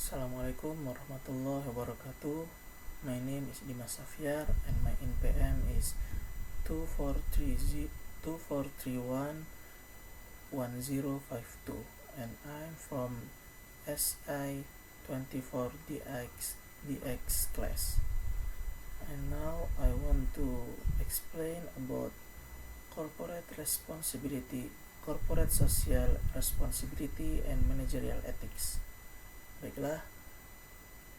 Assalamualaikum warahmatullahi wabarakatuh. My name is Dimas Safyar and my NPM is 24311052 and I'm from SI24DX class. And now I want to explain about corporate social responsibility and managerial ethics. Baiklah,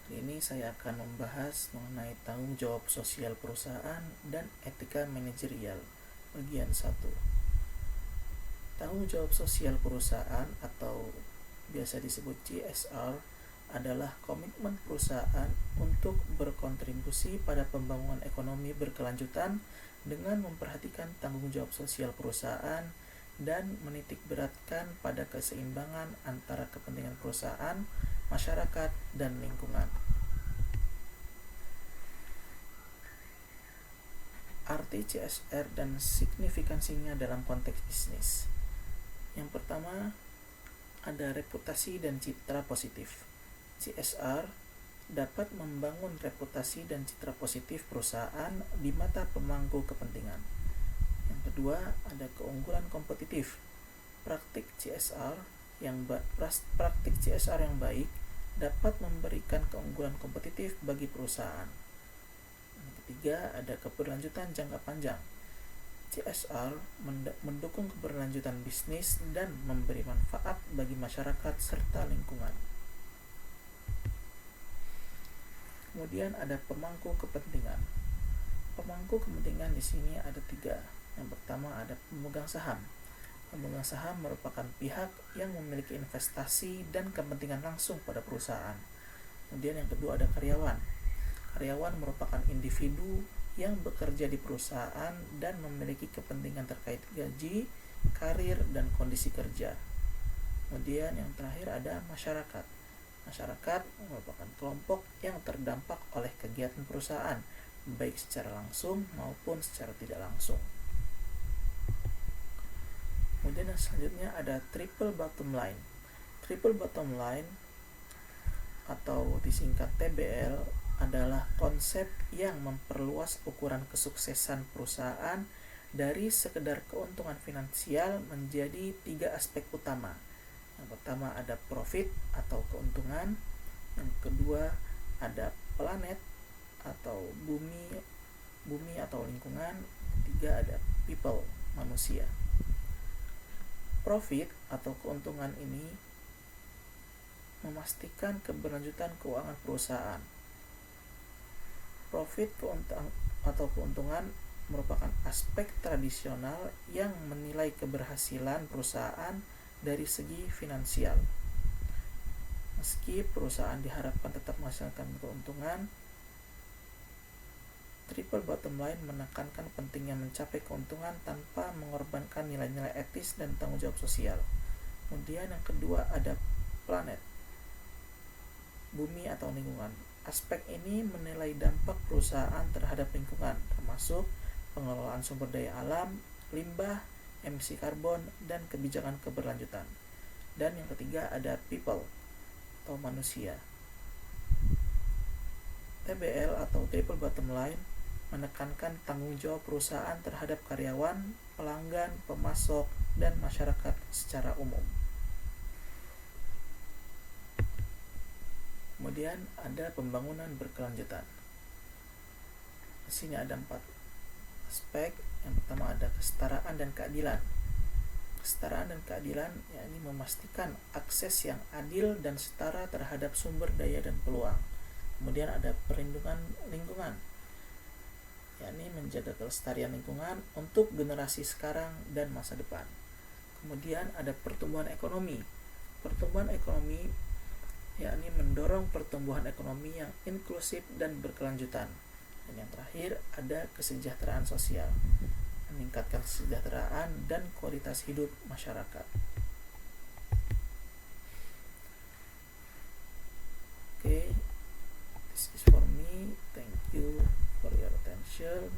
kali ini saya akan membahas mengenai tanggung jawab sosial perusahaan dan etika manajerial bagian 1. Tanggung jawab sosial perusahaan atau biasa disebut CSR adalah komitmen perusahaan untuk berkontribusi pada pembangunan ekonomi berkelanjutan dengan memperhatikan tanggung jawab sosial perusahaan dan menitik beratkan pada keseimbangan antara kepentingan perusahaan, masyarakat, dan lingkungan. Arti CSR dan signifikansinya dalam konteks bisnis. Yang pertama, ada reputasi dan citra positif. CSR dapat membangun reputasi dan citra positif perusahaan di mata pemangku kepentingan. Yang kedua, ada keunggulan kompetitif. Praktik CSR yang baik dapat memberikan keunggulan kompetitif bagi perusahaan. Yang ketiga, ada keberlanjutan jangka panjang. CSR mendukung keberlanjutan bisnis dan memberi manfaat bagi masyarakat serta lingkungan. Kemudian ada pemangku kepentingan. Pemangku kepentingan di sini ada 3. Yang pertama ada pemegang saham. Pemegang saham merupakan pihak yang memiliki investasi dan kepentingan langsung pada perusahaan. Kemudian yang kedua ada karyawan. Karyawan merupakan individu yang bekerja di perusahaan dan memiliki kepentingan terkait gaji, karir, dan kondisi kerja. Kemudian yang terakhir ada masyarakat. Masyarakat merupakan kelompok yang terdampak oleh kegiatan perusahaan, baik secara langsung maupun secara tidak langsung. Kemudian yang selanjutnya ada triple bottom line. Triple bottom line atau disingkat TBL adalah konsep yang memperluas ukuran kesuksesan perusahaan dari sekedar keuntungan finansial menjadi 3 aspek utama. Yang pertama ada profit atau keuntungan, yang kedua ada planet atau bumi atau lingkungan, ketiga ada people, manusia. Profit atau keuntungan ini memastikan keberlanjutan keuangan perusahaan. Profit atau keuntungan merupakan aspek tradisional yang menilai keberhasilan perusahaan dari segi finansial. Meski perusahaan diharapkan tetap menghasilkan keuntungan, triple bottom line menekankan pentingnya mencapai keuntungan tanpa mengorbankan nilai-nilai etis dan tanggung jawab sosial. Kemudian yang kedua ada planet, bumi atau lingkungan. Aspek ini menilai dampak perusahaan terhadap lingkungan, termasuk pengelolaan sumber daya alam, limbah, emisi karbon, dan kebijakan keberlanjutan. Dan yang ketiga ada people atau manusia. TBL atau triple bottom line menekankan tanggung jawab perusahaan terhadap karyawan, pelanggan, pemasok, dan masyarakat secara umum. Kemudian ada pembangunan berkelanjutan. Di sini ada 4 aspek. Yang pertama ada kesetaraan dan keadilan. Kesetaraan dan keadilan yakni memastikan akses yang adil dan setara terhadap sumber daya dan peluang. Kemudian ada perlindungan lingkungan, yakni menjaga kelestarian lingkungan untuk generasi sekarang dan masa depan. Kemudian ada pertumbuhan ekonomi. Pertumbuhan ekonomi yakni mendorong pertumbuhan ekonomi yang inklusif dan berkelanjutan. Dan yang terakhir ada kesejahteraan sosial, meningkatkan kesejahteraan dan kualitas hidup masyarakat. Okay, this is for me. Thank you for your attention.